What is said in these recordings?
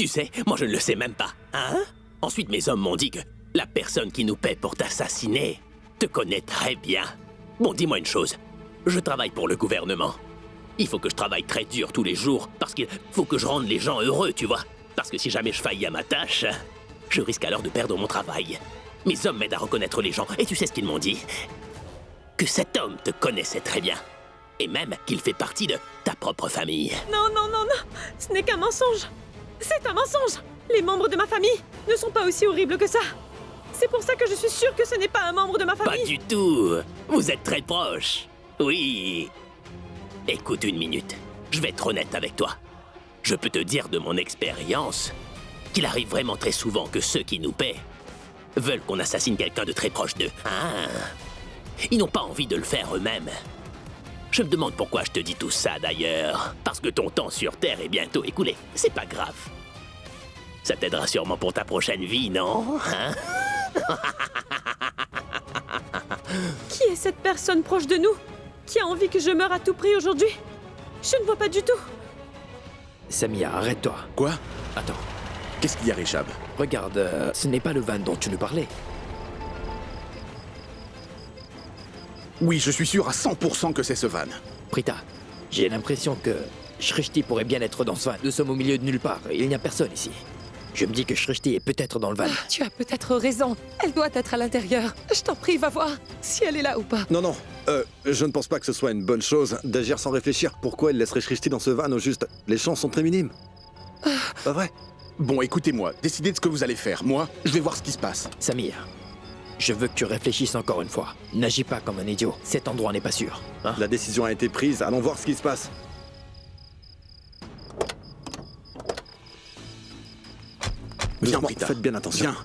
Tu sais, moi je ne le sais même pas. Hein? Ensuite, mes hommes m'ont dit que la personne qui nous paie pour t'assassiner te connaît très bien. Bon, dis-moi une chose. Je travaille pour le gouvernement. Il faut que je travaille très dur tous les jours parce qu'il faut que je rende les gens heureux, tu vois. Parce que si jamais je faillis à ma tâche, je risque alors de perdre mon travail. Mes hommes m'aident à reconnaître les gens. Et tu sais ce qu'ils m'ont dit? Que cet homme te connaissait très bien. Et même qu'il fait partie de ta propre famille. Non, non, non, non. Ce n'est qu'un mensonge. C'est un mensonge. Les membres de ma famille ne sont pas aussi horribles que ça. C'est pour ça que je suis sûre que ce n'est pas un membre de ma famille. Pas du tout. Vous êtes très proches. Oui. Écoute une minute. Je vais être honnête avec toi. Je peux te dire de mon expérience qu'il arrive vraiment très souvent que ceux qui nous paient veulent qu'on assassine quelqu'un de très proche d'eux. Ah. Ils n'ont pas envie de le faire eux-mêmes. Je me demande pourquoi je te dis tout ça d'ailleurs. Parce que ton temps sur Terre est bientôt écoulé. C'est pas grave. Ça t'aidera sûrement pour ta prochaine vie, non? Hein? Qui est cette personne proche de nous qui a envie que je meure à tout prix aujourd'hui? Je ne vois pas du tout. Samia, arrête-toi. Quoi? Attends, Qu'est-ce qu'il y a, Richab? regarde, ce n'est pas le van dont tu nous parlais. Oui, je suis sûr à 100% que c'est ce van. Prita, j'ai l'impression que Shrishti pourrait bien être dans ce van. Nous sommes au milieu de nulle part, et il n'y a personne ici. Je me dis que Shrishti est peut-être dans le van. Tu as peut-être raison. Elle doit être à l'intérieur. Je t'en prie, va voir si elle est là ou pas. Non, non, je ne pense pas que ce soit une bonne chose d'agir sans réfléchir. Pourquoi elle laisserait Shrishti dans ce van au juste? Les chances sont très minimes. Pas vrai? Bon, écoutez-moi, décidez de ce que vous allez faire. Moi, je vais voir ce qui se passe. Samir, je veux que tu réfléchisses encore une fois. N'agis pas comme un idiot. Cet endroit n'est pas sûr. Hein? La décision a été prise, allons voir ce qui se passe. Viens, Doucement, Prita. faites bien attention. Viens.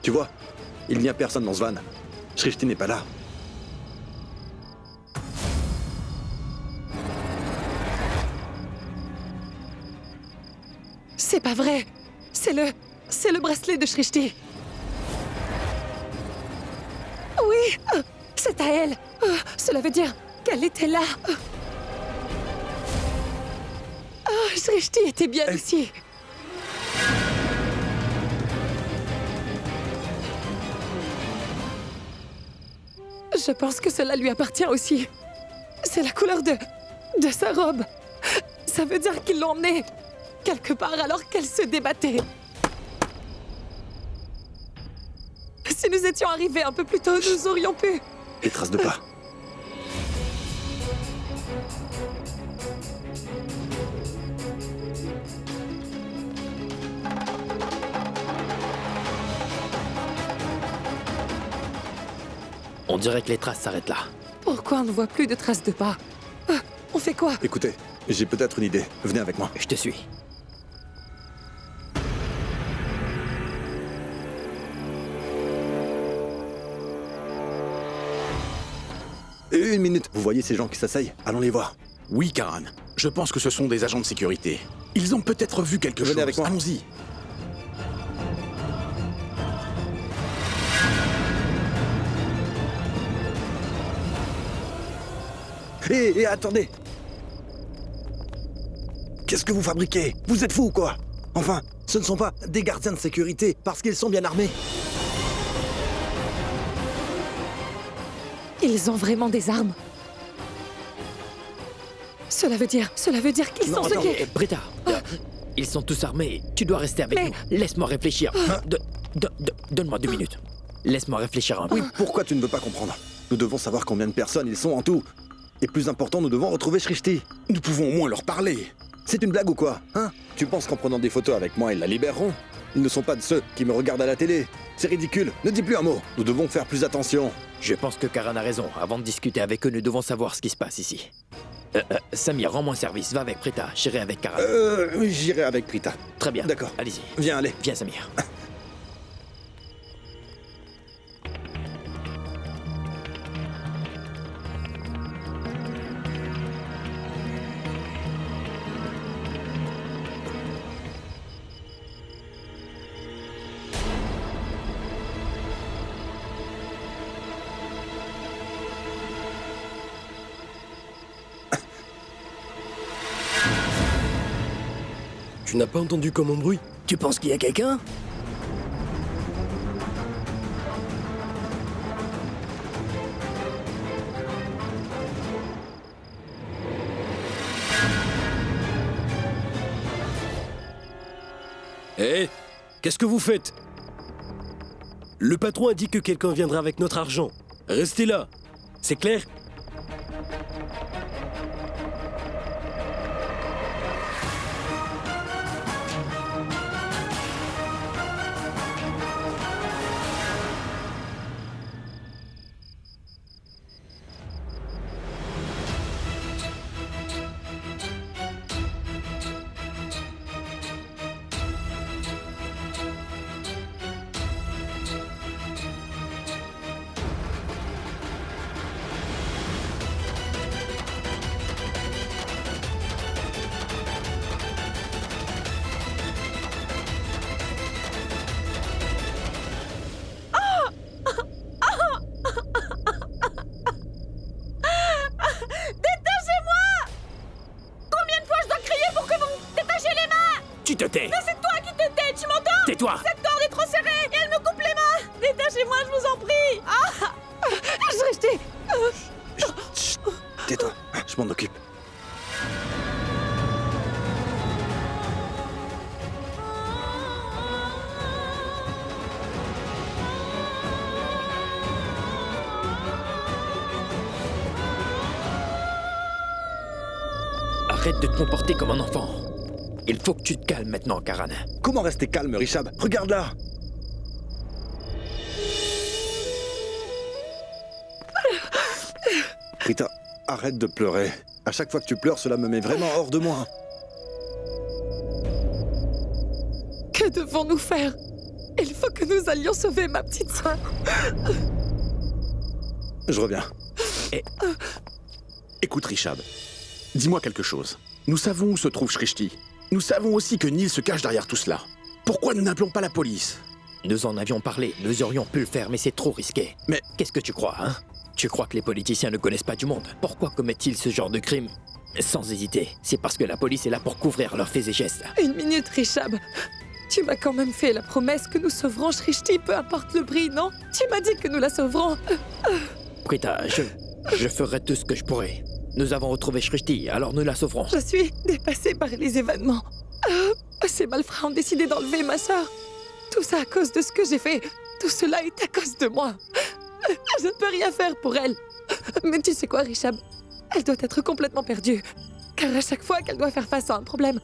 Tu vois, il n'y a personne dans ce van. Shrishti n'est pas là. C'est pas vrai. C'est le bracelet de Shrishti. Oui, c'est à elle. Cela veut dire qu'elle était là. Shrishti était bien ici. Je pense que cela lui appartient aussi. C'est la couleur de sa robe. Ça veut dire qu'ils l'ont emmenée quelque part alors qu'elle se débattait. Si nous étions arrivés un peu plus tôt, nous aurions pu. Des traces de pas. On dirait que les traces s'arrêtent là. Pourquoi on ne voit plus de traces de pas? On fait quoi? Écoutez, j'ai peut-être une idée. Venez avec moi. Je te suis. Une minute. Vous voyez ces gens qui s'asseyent? Allons les voir. Oui, Karan. Je pense que ce sont des agents de sécurité. Ils ont peut-être vu quelque chose. Venez avec moi. Allons-y. Hé, attendez! Qu'est-ce que vous fabriquez? Vous êtes fous ou quoi? Enfin, ce ne sont pas des gardiens de sécurité parce qu'ils sont bien armés. Ils ont vraiment des armes. Cela veut dire qu'ils sont ce Attends, qui... Prita, ils sont tous armés. Tu dois rester avec Mais- nous. Laisse-moi réfléchir. Donne-moi 2 minutes. Laisse-moi réfléchir un peu. Oui, pourquoi tu ne veux pas comprendre? Nous devons savoir combien de personnes ils sont en tout. Et plus important, nous devons retrouver Shrishti. Nous pouvons au moins leur parler. C'est une blague ou quoi? Hein? Tu penses qu'en prenant des photos avec moi, ils la libéreront? Ils ne sont pas de ceux qui me regardent à la télé. C'est ridicule. Ne dis plus un mot. Nous devons faire plus attention. Je pense que Karan a raison. Avant de discuter avec eux, nous devons savoir ce qui se passe ici. Samir, rends-moi service. Va avec Prita. J'irai avec Karan. J'irai avec Prita. Très bien. D'accord. Allez-y. Viens, allez. Viens, Samir. Tu n'as pas entendu comme un bruit? Tu penses qu'il y a quelqu'un? Hé, qu'est-ce que vous faites? Le patron a dit que quelqu'un viendra avec notre argent. Restez là. C'est clair? Tu te tais! Mais c'est toi qui te tais, tu m'entends? Tais-toi! Cette corde est trop serrée et elle me coupe les mains! Détachez-moi, je vous en prie! Ah! Je suis restée! Chut, tais-toi, je m'en occupe. Arrête de te comporter comme un enfant. Il faut que tu te calmes maintenant, Karan. Comment rester calme, Rishab? Regarde là! Rita, arrête de pleurer. À chaque fois que tu pleures, cela me met vraiment hors de moi. Que devons-nous faire? Il faut que nous allions sauver ma petite sœur. Je reviens. Écoute, Rishab, dis-moi quelque chose. Nous savons où se trouve Shrishti. Nous savons aussi que Neil se cache derrière tout cela. Pourquoi nous n'appelons pas la police? Nous en avions parlé, nous aurions pu le faire, mais c'est trop risqué. Mais- Qu'est-ce que tu crois, hein? Tu crois que les politiciens ne connaissent pas du monde? Pourquoi commettent-ils ce genre de crime? Sans hésiter, c'est parce que la police est là pour couvrir leurs faits et gestes. Une minute, Rishab. Tu m'as quand même fait la promesse que nous sauverons Shrishti, peu importe le prix, non? Tu m'as dit que nous la sauverons. Prita, je ferai tout ce que je pourrai. Nous avons retrouvé Shrishti, alors nous la sauverons. Je suis dépassée par les événements. Ces malfrats ont décidé d'enlever ma sœur. Tout ça à cause de ce que j'ai fait. Tout cela est à cause de moi. Je ne peux rien faire pour elle. Mais tu sais quoi, Rishab? Elle doit être complètement perdue. Car à chaque fois qu'elle doit faire face à un problème,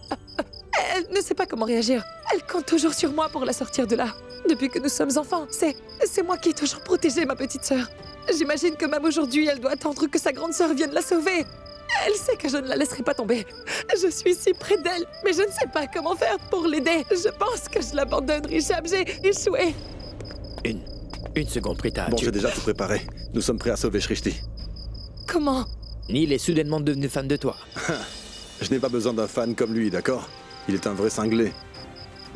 elle ne sait pas comment réagir. Elle compte toujours sur moi pour la sortir de là. Depuis que nous sommes enfants, c'est moi qui ai toujours protégé ma petite sœur. J'imagine que même aujourd'hui, elle doit attendre que sa grande sœur vienne la sauver. Elle sait que je ne la laisserai pas tomber. Je suis si près d'elle, mais je ne sais pas comment faire pour l'aider. Je pense que je l'abandonne, Rishab. J'ai échoué. Une seconde, Prita. Bon, j'ai déjà tout préparé. Nous sommes prêts à sauver Shrishti. Comment? Neil est soudainement devenu fan de toi. Je n'ai pas besoin d'un fan comme lui, d'accord? Il est un vrai cinglé.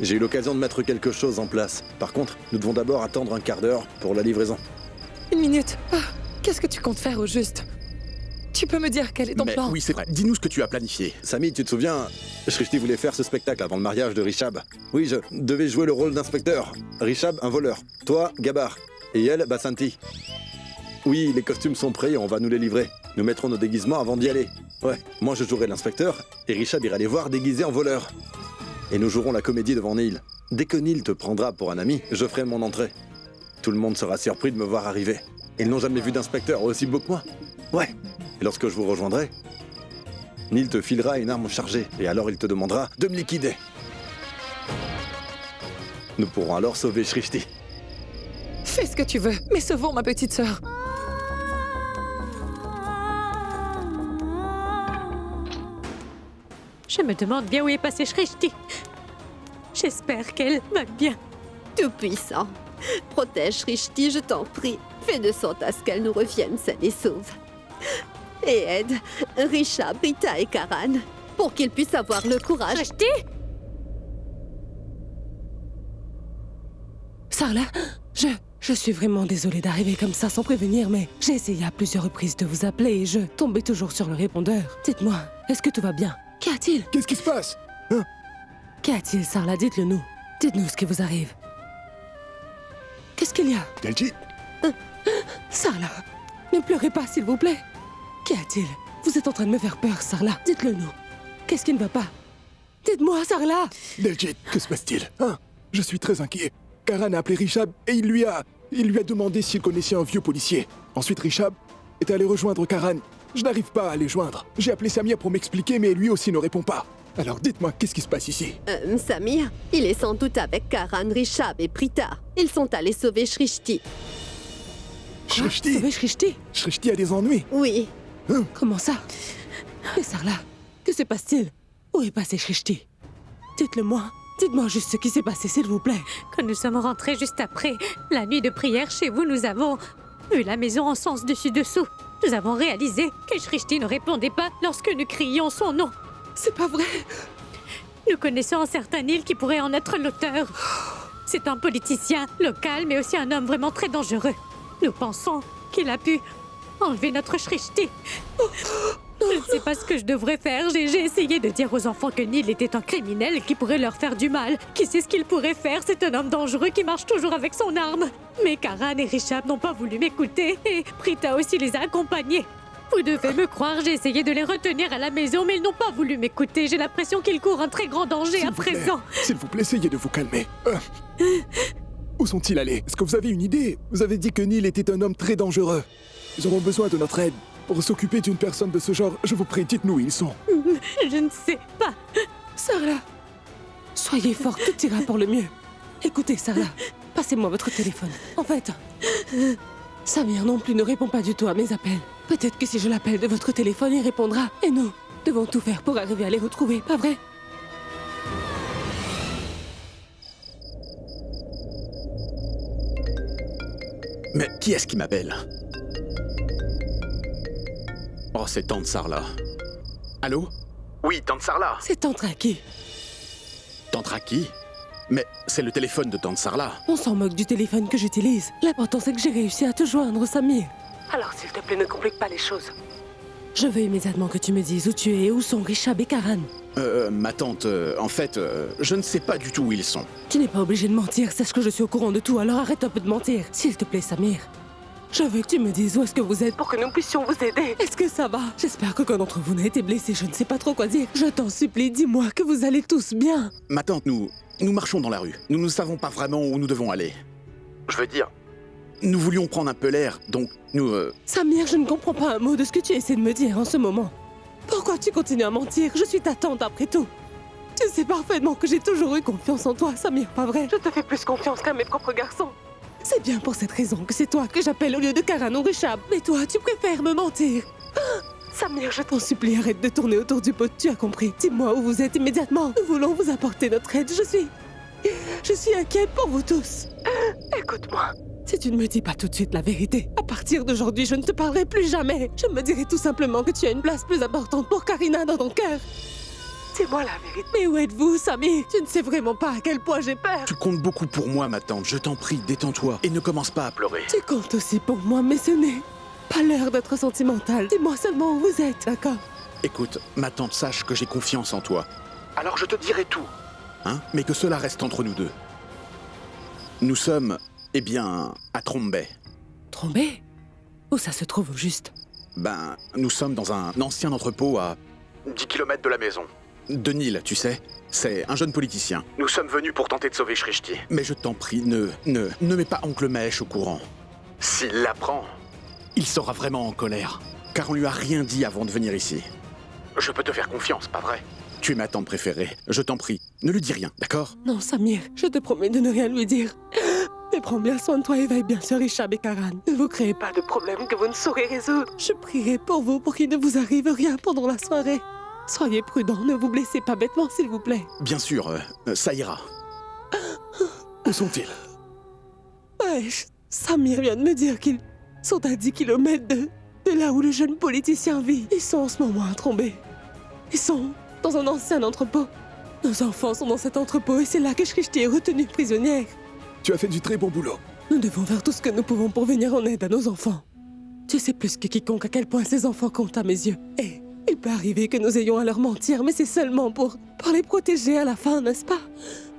J'ai eu l'occasion de mettre quelque chose en place. Par contre, nous devons d'abord attendre un quart d'heure pour la livraison. Une minute. Qu'est-ce que tu comptes faire au juste? Tu peux me dire quel est ton Mais plan? oui, c'est vrai. Dis-nous ce que tu as planifié. Samy, tu te souviens, Shrishti voulait faire ce spectacle avant le mariage de Rishab. Oui, je devais jouer le rôle d'inspecteur. Rishab, un voleur. Toi, Gabar. Et elle, Basanti. Oui, les costumes sont prêts et on va nous les livrer. Nous mettrons nos déguisements avant d'y aller. Ouais, moi je jouerai l'inspecteur et Rishab ira les voir déguisés en voleur. Et nous jouerons la comédie devant Neil. Dès que Neil te prendra pour un ami, je ferai mon entrée. Tout le monde sera surpris de me voir arriver. Ils n'ont jamais vu d'inspecteur aussi beau que moi. Ouais. Et lorsque je vous rejoindrai, Neil te filera une arme chargée et alors il te demandera de me liquider. Nous pourrons alors sauver Shrishti. Fais ce que tu veux, mais sauvons ma petite sœur. Je me demande bien où est passée Shrishti. J'espère qu'elle va bien. Tout-Puissant, protège Shrishti, je t'en prie. Fais de sorte à ce qu'elle nous revienne saine et sauve. Et aide Rishab, Rita et Karan pour qu'ils puissent avoir le courage. Shrishti? Sarla, je suis vraiment désolée d'arriver comme ça sans prévenir, mais j'ai essayé à plusieurs reprises de vous appeler et je tombais toujours sur le répondeur. Dites-moi, est-ce que tout va bien? Qu'y a-t-il? Qu'est-ce qui se passe? Hein? Qu'y a-t-il, Sarla? Dites-le nous. Dites-nous ce qui vous arrive. Qu'est-ce qu'il y a? Delgit, Sarla, ne pleurez pas, s'il vous plaît. Qu'y a-t-il? Vous êtes en train de me faire peur, Sarla. Dites-le nous. Qu'est-ce qui ne va pas? Dites-moi, Sarla! Delgit, que se passe-t-il? Hein? Je suis très inquiet. Karan a appelé Richab et il lui a demandé s'il connaissait un vieux policier. Ensuite, Richab est allé rejoindre Karan. Je n'arrive pas à les joindre. J'ai appelé Samir pour m'expliquer, mais lui aussi ne répond pas. Alors dites-moi, qu'est-ce qui se passe ici? Samir, il est sans doute avec Karan, Richab et Prita. Ils sont allés sauver Shrishti. Shrishti? Sauver Shrishti? Shrishti a des ennuis. Oui. Comment ça? Mais Sarla, que se passe-t-il? Où est passé Shrishti? Dites-le-moi. Dites-moi juste ce qui s'est passé, s'il vous plaît. Quand nous sommes rentrés juste après la nuit de prière chez vous, nous avons vu la maison en sens dessus-dessous. Nous avons réalisé que Shrishti ne répondait pas lorsque nous crions son nom. C'est pas vrai. Nous connaissons un certain Neil qui pourrait en être l'auteur. C'est un politicien local, mais aussi un homme vraiment très dangereux. Nous pensons qu'il a pu enlever notre Shrishti. Je ne sais pas ce que je devrais faire. J'ai essayé de dire aux enfants que Neil était un criminel qui pourrait leur faire du mal. Qui sait ce qu'il pourrait faire? C'est un homme dangereux qui marche toujours avec son arme. Mais Karan et Richab n'ont pas voulu m'écouter et Prita aussi les a accompagnés. Vous devez me croire, j'ai essayé de les retenir à la maison, mais ils n'ont pas voulu m'écouter. J'ai l'impression qu'ils courent un très grand danger à présent. S'il vous plaît, essayez de vous calmer. Où sont-ils allés? Est-ce que vous avez une idée? Vous avez dit que Neil était un homme très dangereux. Ils auront besoin de notre aide. Pour s'occuper d'une personne de ce genre, je vous prie, dites-nous où ils sont. Je ne sais pas. Sarla, soyez forte, tout ira pour le mieux. Écoutez, Sarla, passez-moi votre téléphone. En fait, Samir non plus ne répond pas du tout à mes appels. Peut-être que si je l'appelle de votre téléphone, il répondra. Et nous devons tout faire pour arriver à les retrouver, pas vrai? mais qui est-ce qui m'appelle? Oh, c'est Tante Sarla. Allô? Oui, Tante Sarla. C'est Tante Raki. Tante Raki? Mais c'est le téléphone de Tante Sarla. On s'en moque du téléphone que j'utilise. L'important, c'est que j'ai réussi à te joindre, Samir. Alors, s'il te plaît, ne complique pas les choses. Je veux immédiatement que tu me dises où tu es et où sont Richab et Karan. Ma tante, en fait, je ne sais pas du tout où ils sont. Tu n'es pas obligé de mentir, sache que je suis au courant de tout, alors arrête un peu de mentir. S'il te plaît, Samir. Je veux que tu me dises où est-ce que vous êtes pour que nous puissions vous aider. Est-ce que ça va? J'espère qu'aucun d'entre vous n'a été blessé, je ne sais pas trop quoi dire. Je t'en supplie, dis-moi que vous allez tous bien. Ma tante, nous marchons dans la rue. Nous ne savons pas vraiment où nous devons aller. Je veux dire, nous voulions prendre un peu l'air, donc nous... Samir, je ne comprends pas un mot de ce que tu essaies de me dire en ce moment. Pourquoi tu continues à mentir? Je suis ta tante après tout. Tu sais parfaitement que j'ai toujours eu confiance en toi, Samir, pas vrai? Je te fais plus confiance qu'à mes propres garçons. C'est bien pour cette raison que c'est toi que j'appelle au lieu de Karan ou Richab. Mais toi, tu préfères me mentir. Samir, je t'en supplie, arrête de tourner autour du pot, tu as compris. Dis-moi où vous êtes immédiatement. Nous voulons vous apporter notre aide, je suis inquiète pour vous tous. Écoute-moi. Si tu ne me dis pas tout de suite la vérité, à partir d'aujourd'hui, je ne te parlerai plus jamais. Je me dirai tout simplement que tu as une place plus importante pour Karina dans ton cœur. Dis-moi la vérité. Mais où êtes-vous, Samir? Tu ne sais vraiment pas à quel point j'ai peur. Tu comptes beaucoup pour moi, ma tante. Je t'en prie, détends-toi et ne commence pas à pleurer. Tu comptes aussi pour moi, mais ce n'est pas l'heure d'être sentimental. Dis-moi seulement où vous êtes, d'accord? Écoute, ma tante, sache que j'ai confiance en toi. Alors je te dirai tout. Hein? Mais que cela reste entre nous deux. Nous sommes, eh bien, à Trombay. Trombay? Où ça se trouve au juste? Ben, nous sommes dans un ancien entrepôt à 10 km de la maison. De Neil, tu sais. C'est un jeune politicien. Nous sommes venus pour tenter de sauver Shrishti. Mais je t'en prie, ne mets pas Oncle Mahesh au courant. S'il l'apprend, il sera vraiment en colère. Car on lui a rien dit avant de venir ici. Je peux te faire confiance, pas vrai? Tu es ma tante préférée. Je t'en prie, ne lui dis rien, d'accord? Non, Samir, je te promets de ne rien lui dire. Mais prends bien soin de toi et veille bien sur Richab et Karan. Ne vous créez pas de problème que vous ne saurez résoudre. Je prierai pour vous pour qu'il ne vous arrive rien pendant la soirée. Soyez prudents, ne vous blessez pas bêtement, s'il vous plaît. Bien sûr, ça ira. Où sont-ils? Wesh, Samir vient de me dire qu'ils sont à 10 km de là où le jeune politicien vit. Ils sont en ce moment à Trombay. Ils sont dans un ancien entrepôt. Nos enfants sont dans cet entrepôt et c'est là que Shrishti est retenue prisonnière. Tu as fait du très bon boulot. Nous devons faire tout ce que nous pouvons pour venir en aide à nos enfants. Tu sais plus que quiconque à quel point ces enfants comptent à mes yeux. Et il peut arriver que nous ayons à leur mentir, mais c'est seulement pour pour les protéger à la fin, n'est-ce pas?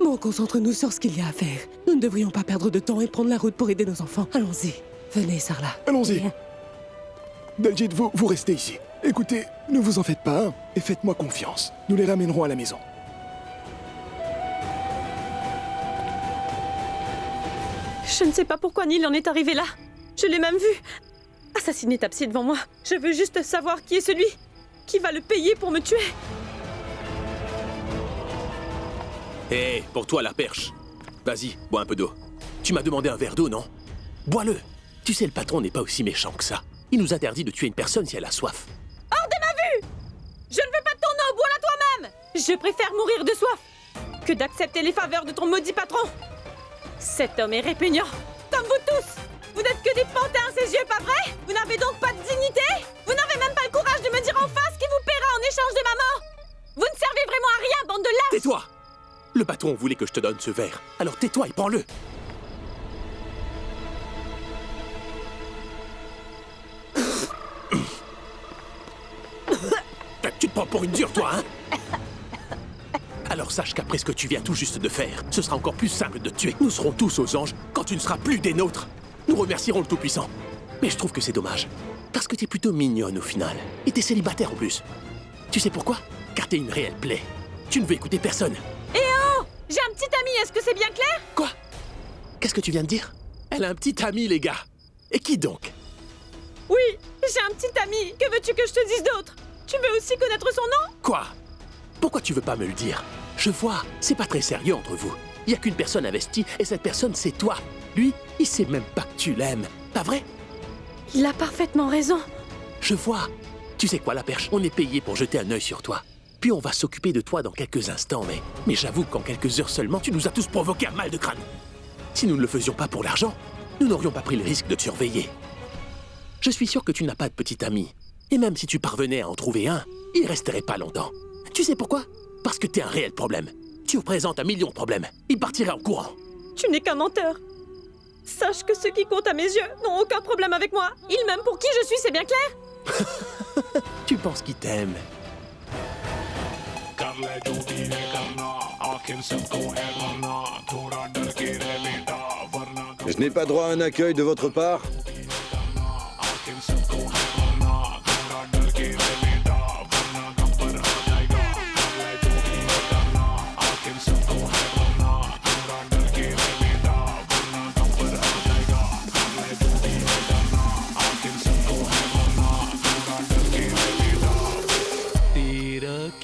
Bon, concentre-nous sur ce qu'il y a à faire. Nous ne devrions pas perdre de temps et prendre la route pour aider nos enfants. Allons-y. Venez, Sarla. Allons-y. Daljeet, vous restez ici. Écoutez, ne vous en faites pas, hein, et faites-moi confiance. Nous les ramènerons à la maison. Je ne sais pas pourquoi Neil en est arrivé là. Je l'ai même vu assassiner Tapsi devant moi. Je veux juste savoir qui est celui qui va le payer pour me tuer. Hé, pour toi la perche. Vas-y, bois un peu d'eau. Tu m'as demandé un verre d'eau, non? Bois-le. Tu sais, le patron n'est pas aussi méchant que ça. Il nous interdit de tuer une personne si elle a soif. Hors de ma vue! Je ne veux pas de ton eau, bois-la toi-même! Je préfère mourir de soif que d'accepter les faveurs de ton maudit patron. Cet homme est répugnant, comme vous tous. Vous n'êtes que des pantins à ses yeux, pas vrai? Vous n'avez donc pas de dignité? Vous n'avez même pas le courage de me dire en face qui vous paiera en échange de ma mort? Vous ne servez vraiment à rien, bande de lâches! Tais-toi! Le patron voulait que je te donne ce verre. Alors tais-toi et prends-le. Tu te prends pour une dure, toi, hein? Alors sache qu'après ce que tu viens tout juste de faire, ce sera encore plus simple de te tuer. Nous serons tous aux anges quand tu ne seras plus des nôtres. Nous remercierons le Tout-Puissant. Mais je trouve que c'est dommage. Parce que t'es plutôt mignonne au final. Et t'es célibataire en plus. Tu sais pourquoi? Car t'es une réelle plaie. Tu ne veux écouter personne. Eh oh! J'ai un petit ami, est-ce que c'est bien clair? Quoi? Qu'est-ce que tu viens de dire? Elle a un petit ami, les gars. Et qui donc? Oui, j'ai un petit ami. Que veux-tu que je te dise d'autre? Tu veux aussi connaître son nom? Quoi? Pourquoi tu veux pas me le dire? Je vois, c'est pas très sérieux entre vous. Il y a qu'une personne investie, et cette personne, c'est toi. Lui, il sait même pas que tu l'aimes. Pas vrai? Il a parfaitement raison. Je vois. Tu sais quoi, la perche? On est payé pour jeter un œil sur toi. Puis on va s'occuper de toi dans quelques instants, mais j'avoue qu'en quelques heures seulement, tu nous as tous provoqué un mal de crâne. Si nous ne le faisions pas pour l'argent, nous n'aurions pas pris le risque de te surveiller. Je suis sûr que tu n'as pas de petit ami. Et même si tu parvenais à en trouver un, il resterait pas longtemps. Tu sais pourquoi? Parce que t'es un réel problème. Tu représentes 1 million de problèmes. Il partirait en courant. Tu n'es qu'un menteur. Sache que ceux qui comptent à mes yeux n'ont aucun problème avec moi. Ils m'aiment pour qui je suis, c'est bien clair? Tu penses qu'il t'aime? Je n'ai pas droit à un accueil de votre part?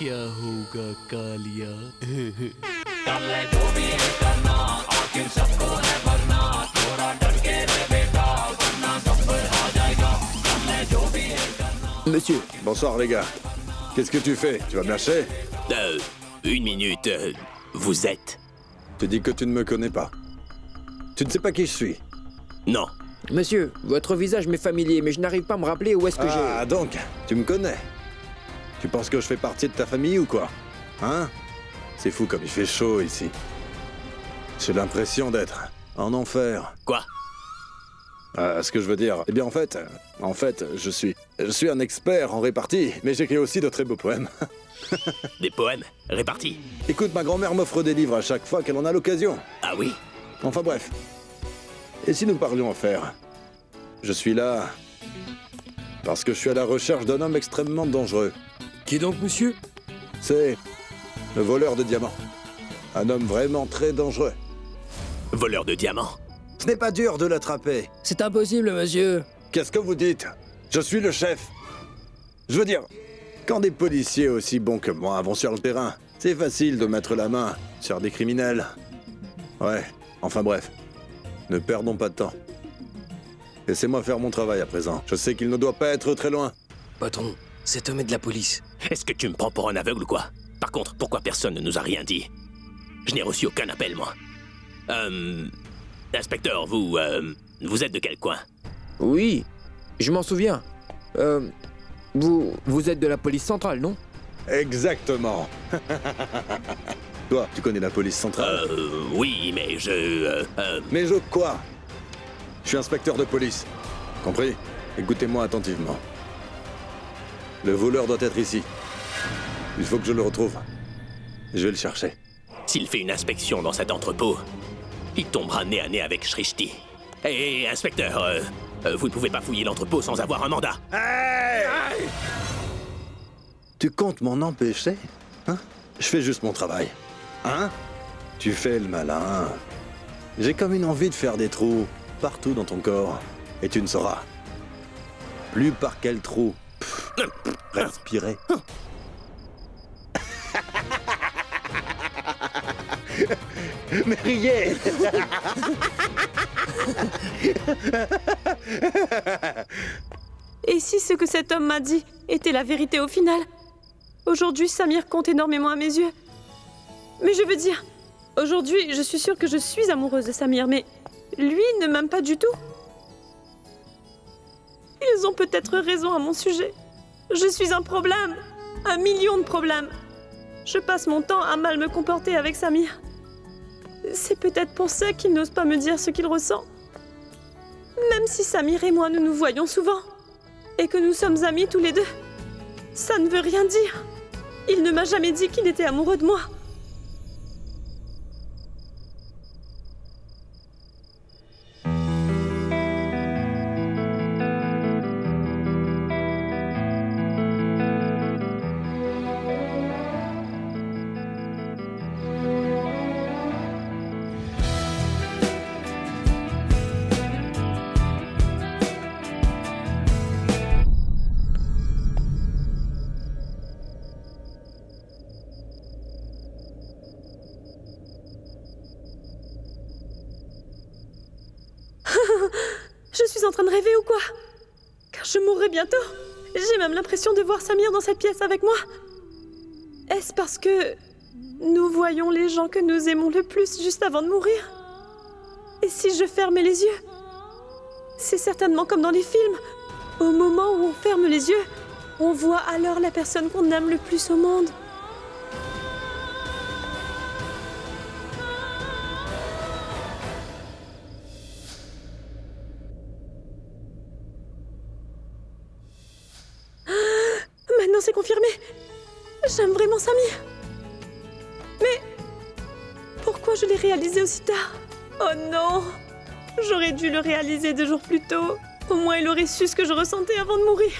क्या होगा Kaliya Monsieur. Bonsoir les gars. Qu'est-ce que tu fais? Tu vas me lâcher? Une minute. Vous êtes? Tu dis que tu ne me connais pas. Tu ne sais pas qui je suis? Non. Monsieur, votre visage m'est familier, mais je n'arrive pas à me rappeler où est-ce que j'ai... Ah donc, tu me connais? Tu penses que je fais partie de ta famille ou quoi? Hein? C'est fou comme il fait chaud ici. J'ai l'impression d'être en enfer. Quoi? Ce que je veux dire, eh bien en fait, je suis un expert en répartie, mais j'écris aussi de très beaux poèmes. Des poèmes répartis? Écoute, ma grand-mère m'offre des livres à chaque fois qu'elle en a l'occasion. Ah oui? Enfin bref. Et si nous parlions affaires? Je suis là parce que je suis à la recherche d'un homme extrêmement dangereux. Qui donc, monsieur? C'est le voleur de diamants. Un homme vraiment très dangereux. Voleur de diamants? Ce n'est pas dur de l'attraper. C'est impossible, monsieur. Qu'est-ce que vous dites? Je suis le chef. Je veux dire, quand des policiers aussi bons que moi vont sur le terrain, c'est facile de mettre la main sur des criminels. Ouais, enfin bref. Ne perdons pas de temps. Laissez-moi faire mon travail à présent. Je sais qu'il ne doit pas être très loin. Patron, cet homme est de la police. Est-ce que tu me prends pour un aveugle ou quoi? Par contre, pourquoi personne ne nous a rien dit? Je n'ai reçu aucun appel, moi. Inspecteur, vous êtes de quel coin? Oui, je m'en souviens. Vous êtes de la police centrale, non? Exactement. Toi, tu connais la police centrale? Oui, mais Mais je quoi? Je suis inspecteur de police. Compris? Écoutez-moi attentivement. Le voleur doit être ici. Il faut que je le retrouve. Je vais le chercher. S'il fait une inspection dans cet entrepôt, il tombera nez à nez avec Shrishti. Hé, inspecteur, vous ne pouvez pas fouiller l'entrepôt sans avoir un mandat. Tu comptes m'en empêcher? Hein? Je fais juste mon travail. Hein? Tu fais le malin. J'ai comme une envie de faire des trous partout dans ton corps. Et tu ne sauras. Plus par quel trou. Respirer. Mais riez! Et si ce que cet homme m'a dit était la vérité au final? Aujourd'hui, Samir compte énormément à mes yeux. Mais je veux dire, aujourd'hui, je suis sûre que je suis amoureuse de Samir, mais lui ne m'aime pas du tout. Ils ont peut-être raison à mon sujet. Je suis un problème. 1 million de problèmes. Je passe mon temps à mal me comporter avec Samir. C'est peut-être pour ça qu'il n'ose pas me dire ce qu'il ressent. Même si Samir et moi, nous nous voyons souvent. Et que nous sommes amis tous les deux. Ça ne veut rien dire. Il ne m'a jamais dit qu'il était amoureux de moi. Je suis en train de rêver ou quoi? Car je mourrai bientôt. J'ai même l'impression de voir Samir dans cette pièce avec moi. Est-ce parce que nous voyons les gens que nous aimons le plus juste avant de mourir? Et si je fermais les yeux? C'est certainement comme dans les films. Au moment où on ferme les yeux, on voit alors la personne qu'on aime le plus au monde. Maintenant c'est confirmé. J'aime vraiment Samir. Mais pourquoi je l'ai réalisé aussi tard? Oh non! J'aurais dû le réaliser 2 jours plus tôt. Au moins il aurait su ce que je ressentais avant de mourir.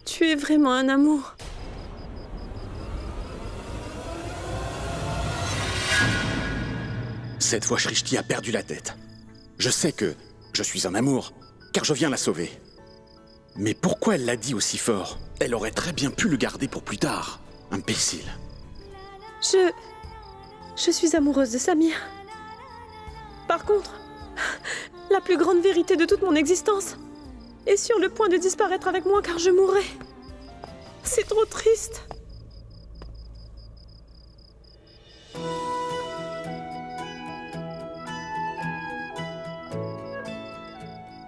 Tu es vraiment un amour. Cette fois, Shrishti a perdu la tête. Je sais que je suis un amour, car je viens la sauver. Mais pourquoi elle l'a dit aussi fort? Elle aurait très bien pu le garder pour plus tard. Imbécile. Je suis amoureuse de Samir. Par contre, la plus grande vérité de toute mon existence est sur le point de disparaître avec moi car je mourrai. C'est trop triste.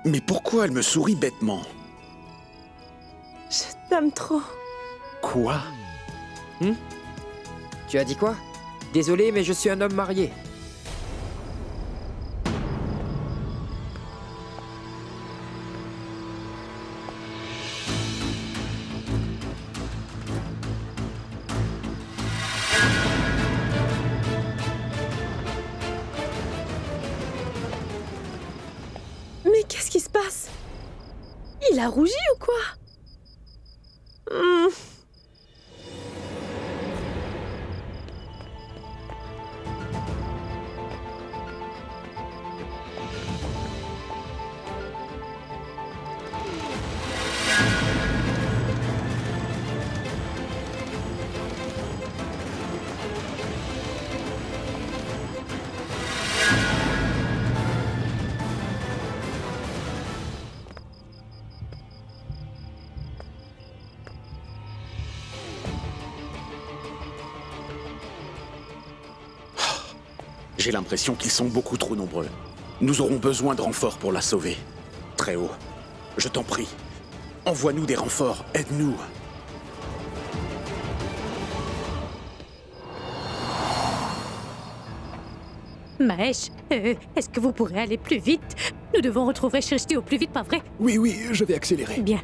Mais pourquoi elle me sourit bêtement? Je t'aime trop. Quoi? Tu as dit quoi? Désolé, mais je suis un homme marié. Mais qu'est-ce qui se passe? Il a rougi ou quoi? J'ai l'impression qu'ils sont beaucoup trop nombreux. Nous aurons besoin de renforts pour la sauver. Très haut, je t'en prie. Envoie-nous des renforts, aide-nous. Mahesh, est-ce que vous pourrez aller plus vite? Nous devons retrouver Shrishti au plus vite, pas vrai? Oui, oui, je vais accélérer. Bien.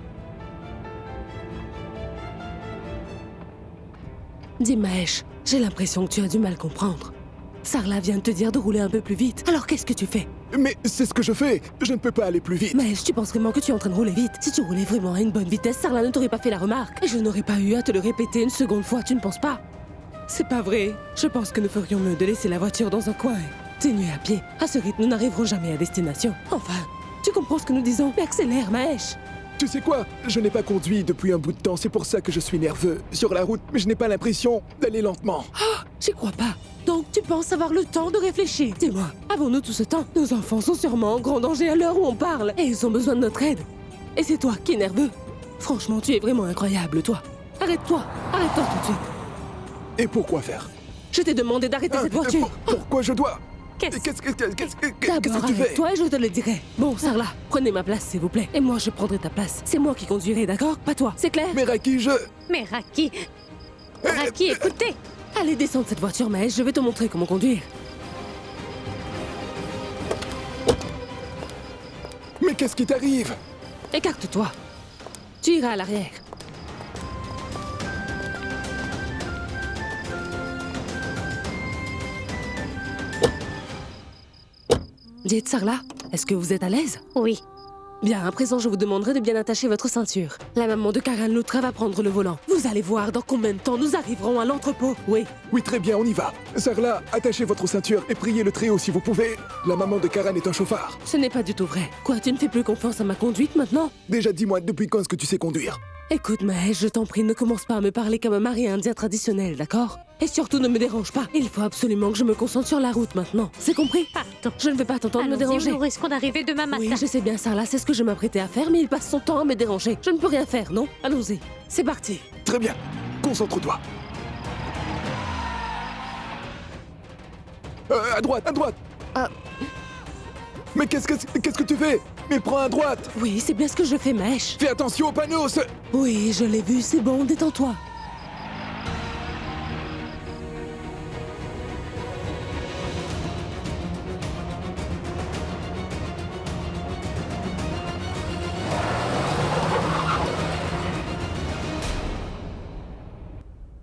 Dis Mahesh, j'ai l'impression que tu as du mal comprendre. Sarla vient de te dire de rouler un peu plus vite. Alors qu'est-ce que tu fais? Mais c'est ce que je fais. Je ne peux pas aller plus vite. Mahesh, tu penses vraiment que tu es en train de rouler vite? Si tu roulais vraiment à une bonne vitesse, Sarla ne t'aurait pas fait la remarque. Et je n'aurais pas eu à te le répéter une seconde fois, tu ne penses pas? C'est pas vrai. Je pense que nous ferions mieux de laisser la voiture dans un coin et continuer à pied. À ce rythme, nous n'arriverons jamais à destination. Enfin, tu comprends ce que nous disons? Mais accélère, Mahesh. Tu sais quoi? Je n'ai pas conduit depuis un bout de temps, c'est pour ça que je suis nerveux. Sur la route, mais je n'ai pas l'impression d'aller lentement. Ah, j'y crois pas. Donc tu penses avoir le temps de réfléchir? Dis-moi, avons-nous tout ce temps? Nos enfants sont sûrement en grand danger à l'heure où on parle, et ils ont besoin de notre aide. Et c'est toi qui es nerveux. Franchement, tu es vraiment incroyable, toi. Arrête-toi tout de suite. Et pourquoi faire? Je t'ai demandé d'arrêter cette voiture. Pourquoi je dois? Qu'est-ce que D'abord, tu fais? arrête-toi et je te le dirai. Bon, Sarla, prenez ma place, s'il vous plaît. Et moi, je prendrai ta place. C'est moi qui conduirai, d'accord? Pas toi, c'est clair? Mais Raki, Mais Raki... Raki, écoutez! Allez, descends de cette voiture, Mahesh, je vais te montrer comment conduire. Mais qu'est-ce qui t'arrive? Écarte-toi. Tu iras à l'arrière. Dites, Sarla, est-ce que vous êtes à l'aise? Oui. Bien, à présent, je vous demanderai de bien attacher votre ceinture. La maman de Karan Loutra va prendre le volant. Vous allez voir dans combien de temps nous arriverons à l'entrepôt. Oui. Oui, très bien, on y va. Sarla, attachez votre ceinture et priez le très haut si vous pouvez. La maman de Karan est un chauffard. Ce n'est pas du tout vrai. Quoi, tu ne fais plus confiance à ma conduite maintenant? Déjà, dis-moi, depuis quand est-ce que tu sais conduire? Écoute, Mahesh, je t'en prie, ne commence pas à me parler comme un mari indien traditionnel, d'accord? Et surtout, ne me dérange pas. Il faut absolument que je me concentre sur la route maintenant. C'est compris? Pardon. Je ne vais pas t'entendre me Allons-y, déranger. nous risquons d'arriver demain matin. Oui, je sais bien, Sarla, c'est ce que je m'apprêtais à faire, mais il passe son temps à me déranger. Je ne peux rien faire, non? Allons-y. C'est parti. Très bien, concentre-toi. À droite, à droite. Ah. Mais qu'est-ce que tu fais? Mais prends à droite. Oui, c'est bien ce que je fais, Mahesh. Fais attention aux panneaux. Oui, je l'ai vu, c'est bon, détends-toi.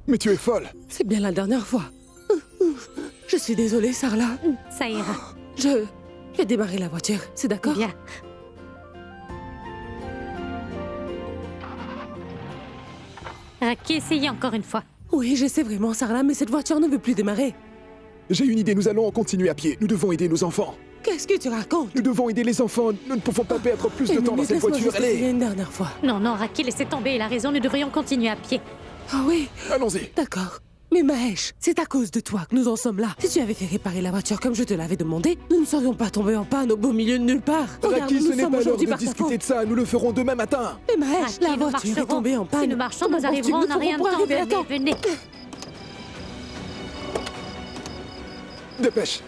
Mais tu es folle. C'est bien la dernière fois. Je suis désolée, Sarla. Ça ira. Je vais démarrer la voiture, c'est d'accord? Bien. Raki, essayez encore une fois. Oui, j'essaie vraiment, Sarla, mais cette voiture ne veut plus démarrer. J'ai une idée, nous allons continuer à pied. Nous devons aider nos enfants. Qu'est-ce que tu racontes? Nous devons aider les enfants. Nous ne pouvons pas perdre plus de temps dans cette voiture. Allez, Allez, une dernière fois. Non, non, Raki, laissez tomber, il a raison, nous devrions continuer à pied. Ah oui, allons-y. d'accord. Mais Mahesh, c'est à cause de toi que nous en sommes là. Si tu avais fait réparer la voiture comme je te l'avais demandé, nous ne serions pas tombés en panne au beau milieu de nulle part. Regarde, Raki, nous ce n'est sommes pas l'heure aujourd'hui de par ta discuter faute. de ça. Nous le ferons demain matin. Mais Mahesh, Raki, la nous voiture est marcherons. tombée en panne. Si nous marchons, Comment nous penses-tu arriverons, que on n'a nous rien de ferons temps. pour arriver à temps? Venez. Dépêche.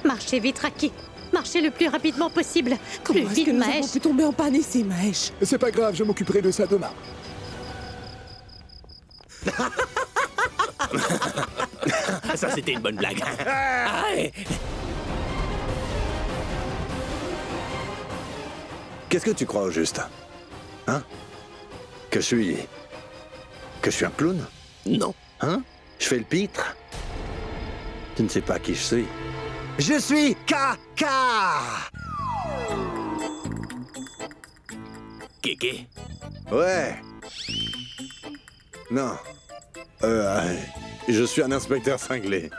Marchez vite, Raki. Marchez le plus rapidement possible. Comment Plus est-ce vite, que nous avons Mahesh. pu tomber en panne ici, Mahesh? C'est pas grave, je m'occuperai de ça demain. Ça, c'était une bonne blague. Allez. Qu'est-ce que tu crois au juste? Hein? Que je suis un clown? Non. Hein? Je fais le pitre? Tu ne sais pas qui je suis. Je suis Kaka! Kéké. Ouais. Non. Je suis un inspecteur cinglé.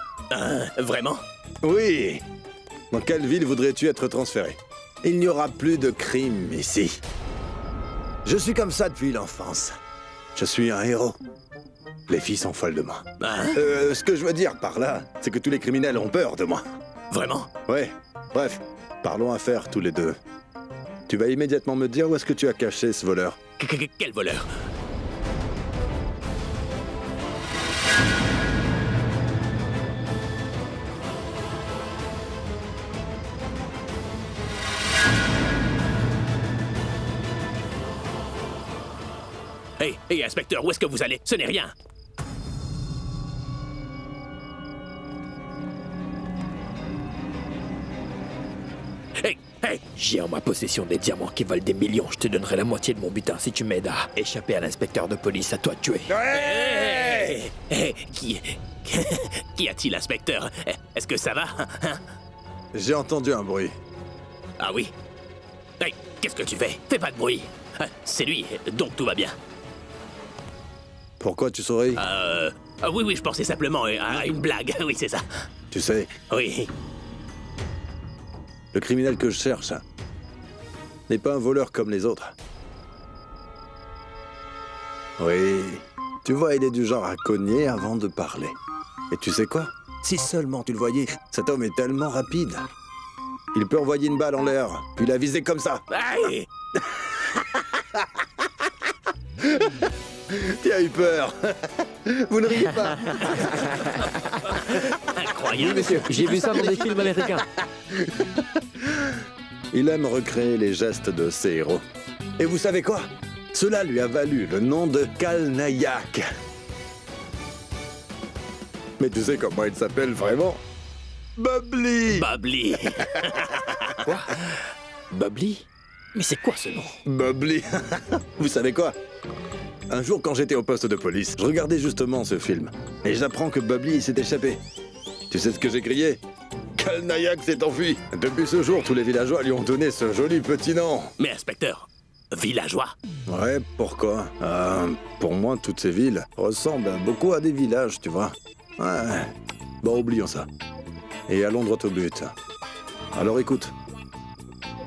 Vraiment? Oui. Dans quelle ville voudrais-tu être transféré? Il n'y aura plus de crimes ici. Je suis comme ça depuis l'enfance. Je suis un héros. Les filles sont folles de moi. Ce que je veux dire par là, c'est que tous les criminels ont peur de moi. Vraiment? Ouais. Bref, parlons affaires tous les deux. Tu vas immédiatement me dire où est-ce que tu as caché ce voleur. Quel voleur? Hé, inspecteur, où est-ce que vous allez? Ce n'est rien. Hey, J'ai en ma possession des diamants qui valent des millions. Je te donnerai la moitié de mon butin si tu m'aides à échapper à l'inspecteur de police. À toi de tuer. Qui a-t-il, inspecteur? Est-ce que ça va? Hein? J'ai entendu un bruit. Ah oui? Hey, qu'est-ce que tu fais? Fais pas de bruit. C'est lui, donc tout va bien. Pourquoi tu souris? Oui, je pensais simplement à une blague. Oui, c'est ça. Tu sais, Oui. le criminel que je cherche n'est pas un voleur comme les autres. Oui, tu vois, il est du genre à cogner avant de parler. Et tu sais quoi? Si seulement tu le voyais, cet homme est tellement rapide. Il peut envoyer une balle en l'air, puis la viser comme ça. Aïe! Tu as eu peur. Vous ne riez pas. Incroyable. Monsieur, j'ai vu ça dans des films américains. Il aime recréer les gestes de ses héros. Et vous savez quoi? Cela lui a valu le nom de Kalnayak. Mais tu sais comment il s'appelle vraiment? Bubbly. Bubbly. Quoi? Bubbly? Mais c'est quoi ce nom? Bubbly. Vous savez quoi? Un jour, quand j'étais au poste de police, je regardais justement ce film. Et j'apprends que Bubbly s'est échappé. Tu sais ce que j'ai crié? Kalnayak s'est enfui. Depuis ce jour, tous les villageois lui ont donné ce joli petit nom. Mais inspecteur, villageois? Ouais, pourquoi? Pour moi, toutes ces villes ressemblent beaucoup à des villages, tu vois. Ouais. Bon, oublions ça. Et allons droit au but. Alors écoute,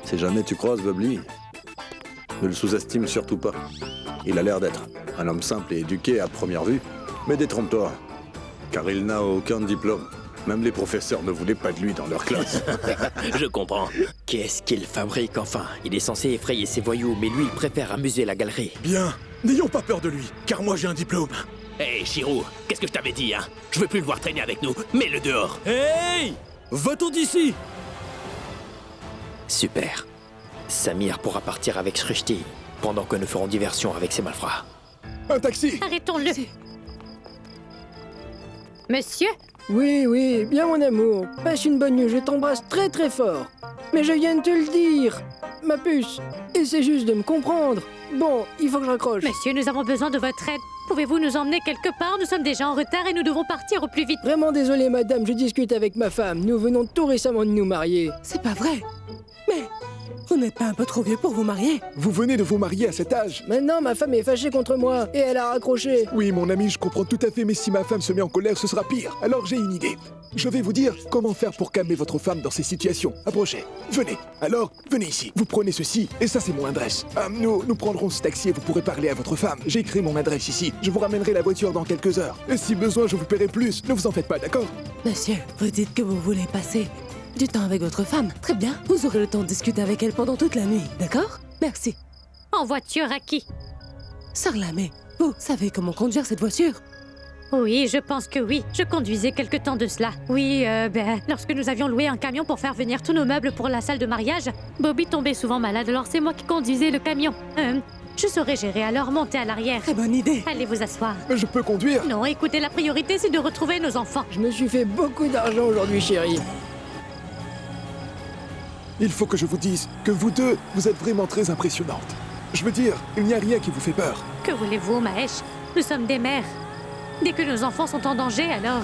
si jamais tu croises Bubbly, ne le sous-estime surtout pas. Il a l'air d'être un homme simple et éduqué à première vue, mais détrompe-toi, car il n'a aucun diplôme. Même les professeurs ne voulaient pas de lui dans leur classe. Je comprends. Qu'est-ce qu'il fabrique enfin? Il est censé effrayer ses voyous, mais lui, il préfère amuser la galerie. Bien, n'ayons pas peur de lui, car moi j'ai un diplôme. Hé, Shirou, qu'est-ce que je t'avais dit, hein? Je veux plus le voir traîner avec nous. Mets-le dehors. Hey! Va-t'en d'ici! Super. Samir pourra partir avec Shrishti, pendant que nous ferons diversion avec ses malfrats. Un taxi! Arrêtons-le. Monsieur? Oui, bien mon amour. Passe une bonne nuit, je t'embrasse très très fort. Mais je viens de te le dire, ma puce. Essaie juste de me comprendre. Bon, il faut que je raccroche. Monsieur, nous avons besoin de votre aide. Pouvez-vous nous emmener quelque part? Nous sommes déjà en retard et nous devons partir au plus vite. Vraiment désolé madame, je discute avec ma femme. Nous venons tout récemment de nous marier. C'est pas vrai. Mais vous n'êtes pas un peu trop vieux pour vous marier? Vous venez de vous marier à cet âge? Maintenant, ma femme est fâchée contre moi et elle a raccroché. Oui, mon ami, je comprends tout à fait, mais si ma femme se met en colère, ce sera pire. Alors j'ai une idée. Je vais vous dire comment faire pour calmer votre femme dans ces situations. Approchez. Venez. Alors, venez ici. Vous prenez ceci, et ça c'est mon adresse. Nous prendrons ce taxi et vous pourrez parler à votre femme. J'ai écrit mon adresse ici. Je vous ramènerai la voiture dans quelques heures. Et si besoin, je vous paierai plus. Ne vous en faites pas, d'accord? Monsieur, vous dites que vous voulez passer du temps avec votre femme. Très bien, vous aurez le temps de discuter avec elle pendant toute la nuit, d'accord? Merci. En voiture à qui? Sarla, mais vous savez comment conduire cette voiture? Oui, je pense que oui. Je conduisais quelque temps de cela. Oui, lorsque nous avions loué un camion pour faire venir tous nos meubles pour la salle de mariage, Bobby tombait souvent malade, alors c'est moi qui conduisais le camion. Je saurais gérer, alors montez à l'arrière. Très bonne idée. Allez vous asseoir. Mais je peux conduire? Non, écoutez, la priorité, c'est de retrouver nos enfants. Je me suis fait beaucoup d'argent aujourd'hui, chérie. Il faut que je vous dise que vous deux, vous êtes vraiment très impressionnantes. Je veux dire, il n'y a rien qui vous fait peur. Que voulez-vous, Mahesh? Nous sommes des mères. Dès que nos enfants sont en danger, alors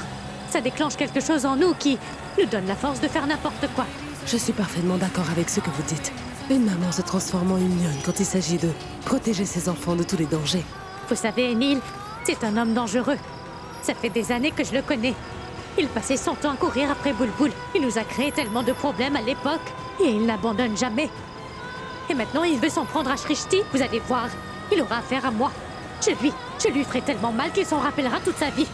ça déclenche quelque chose en nous qui nous donne la force de faire n'importe quoi. Je suis parfaitement d'accord avec ce que vous dites. Une maman se transforme en une lionne quand il s'agit de protéger ses enfants de tous les dangers. Vous savez, Neil, c'est un homme dangereux. Ça fait des années que je le connais. Il passait son temps à courir après Boulboul. Il nous a créé tellement de problèmes à l'époque. Et il n'abandonne jamais. Et maintenant, il veut s'en prendre à Shrishti. Vous allez voir, il aura affaire à moi. Je lui ferai tellement mal qu'il s'en rappellera toute sa vie.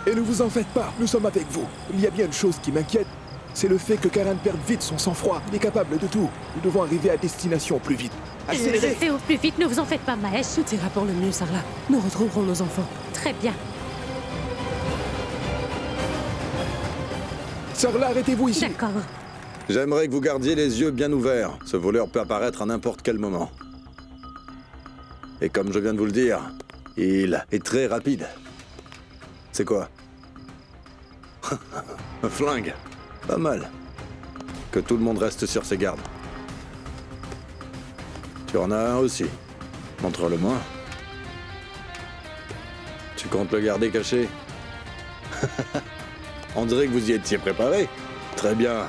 Et ne vous en faites pas, nous sommes avec vous. Il y a bien une chose qui m'inquiète, c'est le fait que Karan perde vite son sang-froid. Il est capable de tout. Nous devons arriver à destination au plus vite. Je le fais au plus vite, ne vous en faites pas, Mahesh. Tout ira pour le mieux, Sarla. Nous retrouverons nos enfants. Très bien. Sarla, arrêtez-vous ici. D'accord. J'aimerais que vous gardiez les yeux bien ouverts. Ce voleur peut apparaître à n'importe quel moment. Et comme je viens de vous le dire, Il est très rapide. C'est quoi? Un flingue. Pas mal. Que tout le monde reste sur ses gardes. Tu en as un aussi. Montre-le-moi. Tu comptes le garder caché? On dirait que vous y étiez préparé. Très bien.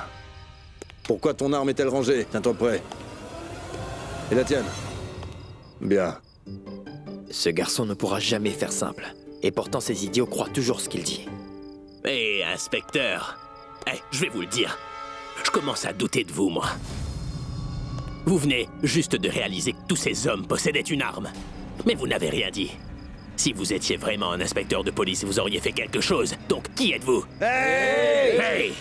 Pourquoi ton arme est-elle rangée? Tiens-toi prêt. Et la tienne? Bien. Ce garçon ne pourra jamais faire simple. Et pourtant, ces idiots croient toujours ce qu'il dit. Hé, inspecteur. Je vais vous le dire. Je commence à douter de vous, moi. Vous venez juste de réaliser que tous ces hommes possédaient une arme. Mais vous n'avez rien dit. Si vous étiez vraiment un inspecteur de police, vous auriez fait quelque chose. Donc, qui êtes-vous? Hey! Hey!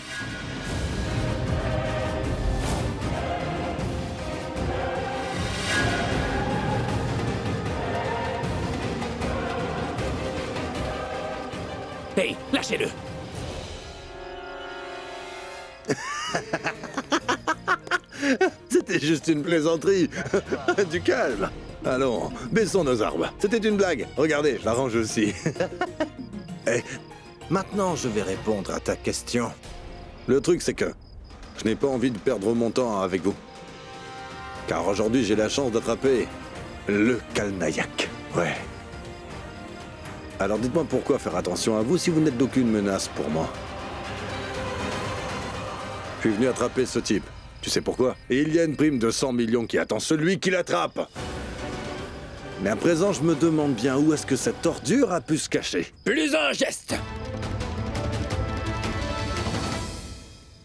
Hey, lâchez-le! C'était juste une plaisanterie. Du calme. Allons, baissons nos armes. C'était une blague. Regardez, je l'arrange aussi. Et maintenant, je vais répondre à ta question. Le truc, c'est que je n'ai pas envie de perdre mon temps avec vous. Car aujourd'hui, j'ai la chance d'attraper le Kalnayak. Ouais. Alors dites-moi pourquoi faire attention à vous si vous n'êtes d'aucune menace pour moi. Je suis venu attraper ce type. Tu sais pourquoi? Et il y a une prime de 100 millions qui attend celui qui l'attrape. Mais à présent, je me demande bien où est-ce que cette ordure a pu se cacher. Plus un geste!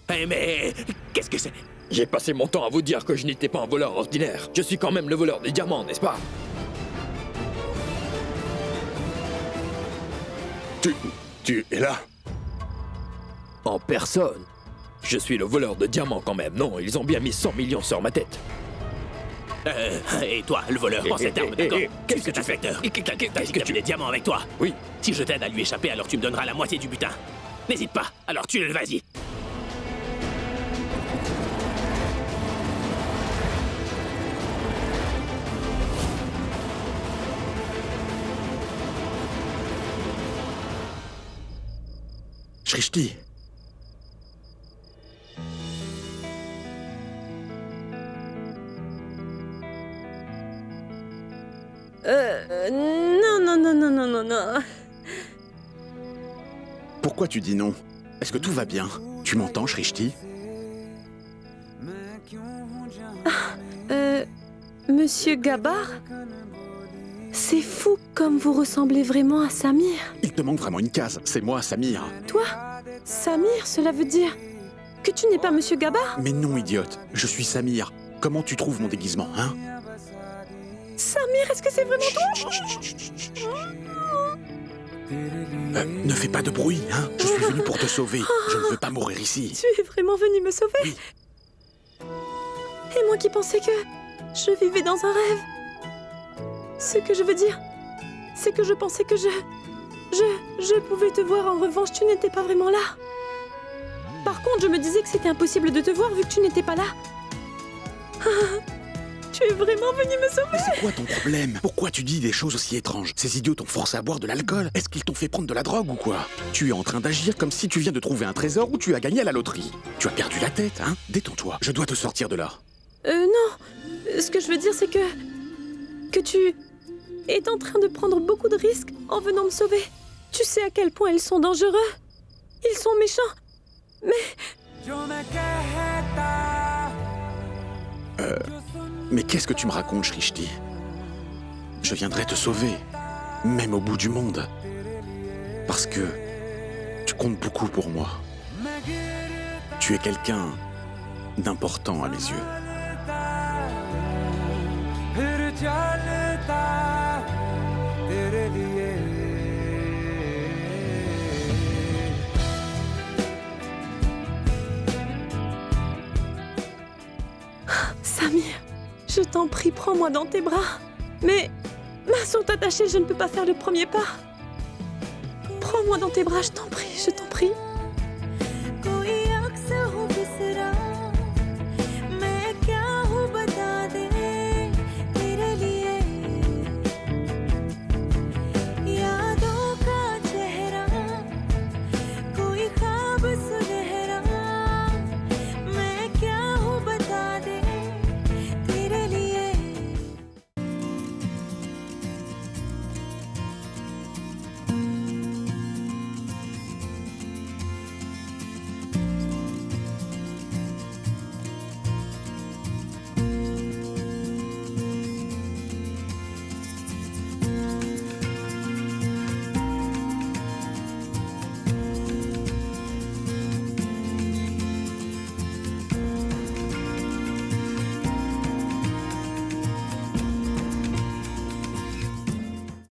Mais qu'est-ce que c'est? J'ai passé mon temps à vous dire que je n'étais pas un voleur ordinaire. Je suis quand même le voleur des diamants, n'est-ce pas? Tu es là? En personne. Je suis le voleur de diamants quand même. Non, ils ont bien mis 100 millions sur ma tête. Et toi, le voleur, prends cette arme, d'accord? Qu'est-ce que tu fais? T'as dit que tu as des diamants avec toi? Oui. Si je t'aide à lui échapper, alors tu me donneras la moitié du butin. N'hésite pas, alors tue-le, vas-y. Shrishti. Non. Pourquoi tu dis non? Est-ce que tout va bien? Tu m'entends, Shrishti? Monsieur Gabar? C'est fou comme vous ressemblez vraiment à Samir. Il te manque vraiment une case. C'est moi, Samir. Toi? Samir, cela veut dire que tu n'es pas Monsieur Gabar? Mais non, idiote. Je suis Samir. Comment tu trouves mon déguisement, hein? Samir, est-ce que c'est vraiment toi? Ne fais pas de bruit, hein? Je suis venu pour te sauver. Je ne veux pas mourir ici. Tu es vraiment venu me sauver? Oui. Et moi qui pensais que je vivais dans un rêve. Ce que je veux dire, c'est que je pensais que je pouvais te voir. En revanche, tu n'étais pas vraiment là. Par contre, je me disais que c'était impossible de te voir vu que tu n'étais pas là. Tu es vraiment venu me sauver? Mais c'est quoi ton problème? Pourquoi tu dis des choses aussi étranges? Ces idiots t'ont forcé à boire de l'alcool? Est-ce qu'ils t'ont fait prendre de la drogue ou quoi? Tu es en train d'agir comme si tu viens de trouver un trésor ou tu as gagné à la loterie. Tu as perdu la tête, hein? Détends-toi, je dois te sortir de là. Non. Ce que je veux dire, c'est que tu es en train de prendre beaucoup de risques en venant me sauver. Tu sais à quel point ils sont dangereux. Ils sont méchants. Mais qu'est-ce que tu me racontes, Shrishti? Je viendrai te sauver, même au bout du monde. Parce que tu comptes beaucoup pour moi. Tu es quelqu'un d'important à mes yeux. Samir, je t'en prie, prends-moi dans tes bras. Mais mains sont attachées, je ne peux pas faire le premier pas. Prends-moi dans tes bras, je t'en prie, je t'en prie.